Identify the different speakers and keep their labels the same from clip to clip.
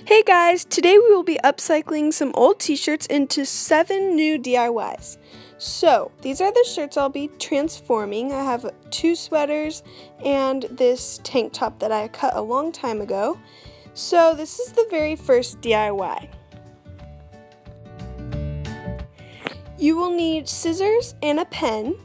Speaker 1: Hey guys, today we will be upcycling some old t-shirts into 7 new DIYs. So, these are the shirts I'll be transforming. I have 2 sweaters and this tank top that I cut a long time ago. So, this is the very first DIY. You will need scissors and a pen,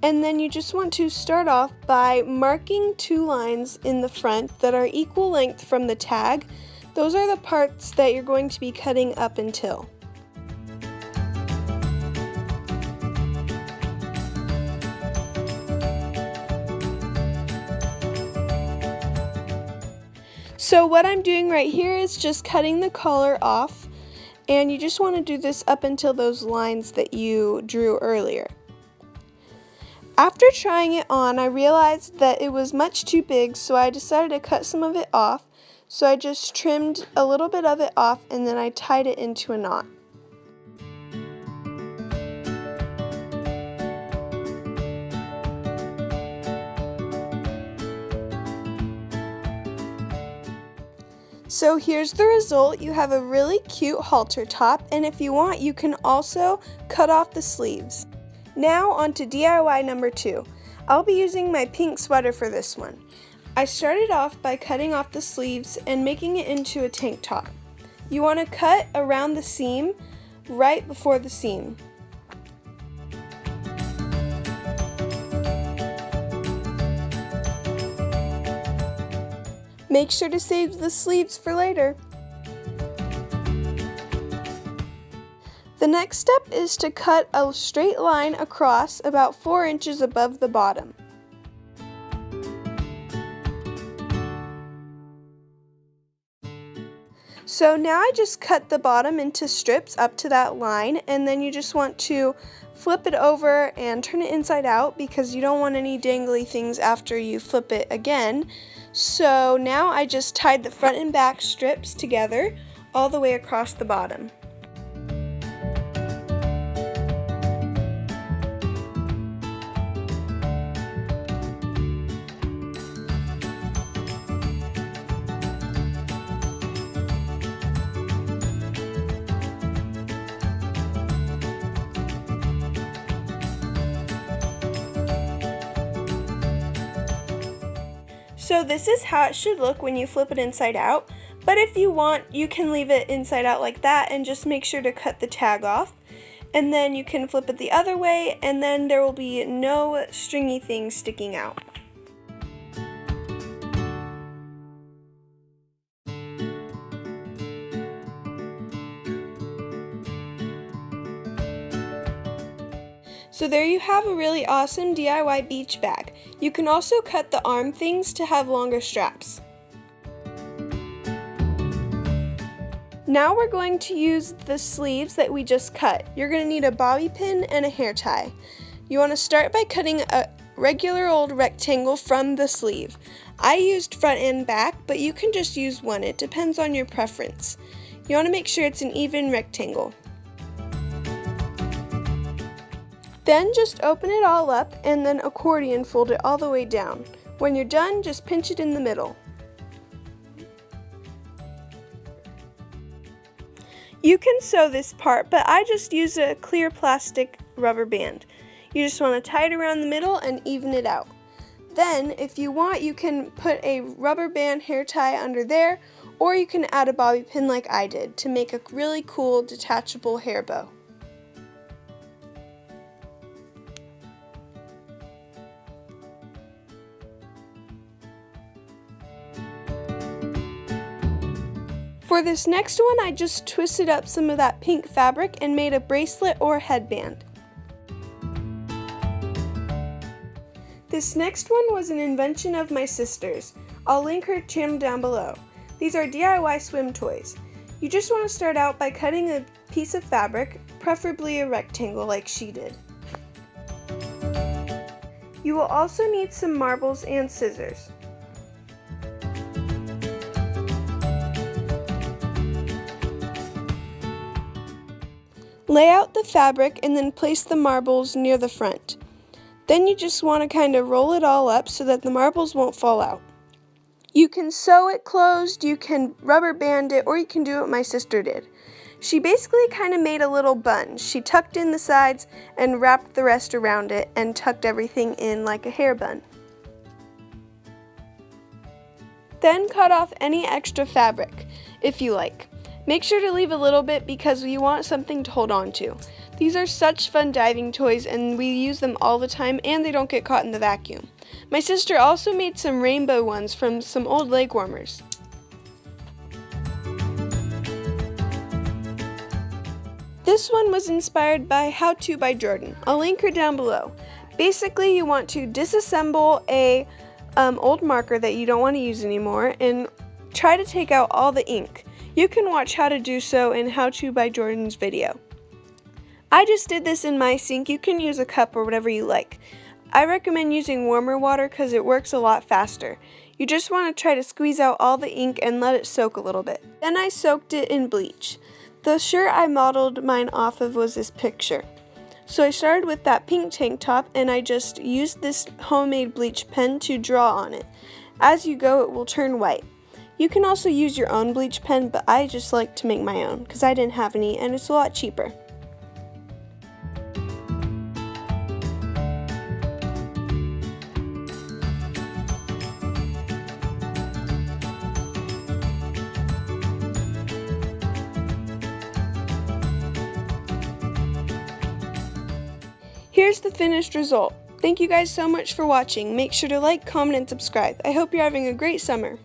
Speaker 1: and then you just want to start off by marking 2 lines in the front that are equal length from the tag. Those are the parts that you're going to be cutting up until. So what I'm doing right here is just cutting the collar off, and you just want to do this up until those lines that you drew earlier. After trying it on, I realized that it was much too big, so I decided to cut some of it off. So I just trimmed a little bit of it off and then I tied it into a knot. So here's the result. You have a really cute halter top, and if you want, you can also cut off the sleeves. Now on to DIY number 2. I'll be using my pink sweater for this one. I started off by cutting off the sleeves and making it into a tank top. You want to cut around the seam, right before the seam. Make sure to save the sleeves for later. The next step is to cut a straight line across about 4 inches above the bottom. So now I just cut the bottom into strips up to that line, and then you just want to flip it over and turn it inside out because you don't want any dangly things after you flip it again. So now I just tied the front and back strips together all the way across the bottom. So this is how it should look when you flip it inside out, but if you want, you can leave it inside out like that and just make sure to cut the tag off. And then you can flip it the other way, and then there will be no stringy things sticking out. So there you have a really awesome DIY beach bag. You can also cut the arm things to have longer straps. Now we're going to use the sleeves that we just cut. You're going to need a bobby pin and a hair tie. You want to start by cutting a regular old rectangle from the sleeve. I used front and back, but you can just use one. It depends on your preference. You want to make sure it's an even rectangle. Then just open it all up and then accordion fold it all the way down. When you're done, just pinch it in the middle. You can sew this part, but I just used a clear plastic rubber band. You just want to tie it around the middle and even it out. Then, if you want, you can put a rubber band hair tie under there, or you can add a bobby pin like I did to make a really cool detachable hair bow. For this next one, I just twisted up some of that pink fabric and made a bracelet or headband. This next one was an invention of my sister's. I'll link her channel down below. These are DIY swim toys. You just want to start out by cutting a piece of fabric, preferably a rectangle like she did. You will also need some marbles and scissors. Lay out the fabric and then place the marbles near the front. Then you just want to kind of roll it all up so that the marbles won't fall out. You can sew it closed, you can rubber band it, or you can do what my sister did. She basically kind of made a little bun. She tucked in the sides and wrapped the rest around it and tucked everything in like a hair bun. Then cut off any extra fabric, if you like. Make sure to leave a little bit because you want something to hold on to. These are such fun diving toys and we use them all the time and they don't get caught in the vacuum. My sister also made some rainbow ones from some old leg warmers. This one was inspired by How To by Jordan. I'll link her down below. Basically, you want to disassemble a old marker that you don't want to use anymore and try to take out all the ink. You can watch how to do so in How To by Jordan's video. I just did this in my sink. You can use a cup or whatever you like. I recommend using warmer water because it works a lot faster. You just want to try to squeeze out all the ink and let it soak a little bit. Then I soaked it in bleach. The shirt I modeled mine off of was this picture. So I started with that pink tank top and I just used this homemade bleach pen to draw on it. As you go, it will turn white. You can also use your own bleach pen, but I just like to make my own because I didn't have any and it's a lot cheaper. Here's the finished result. Thank you guys so much for watching. Make sure to like, comment, and subscribe. I hope you're having a great summer.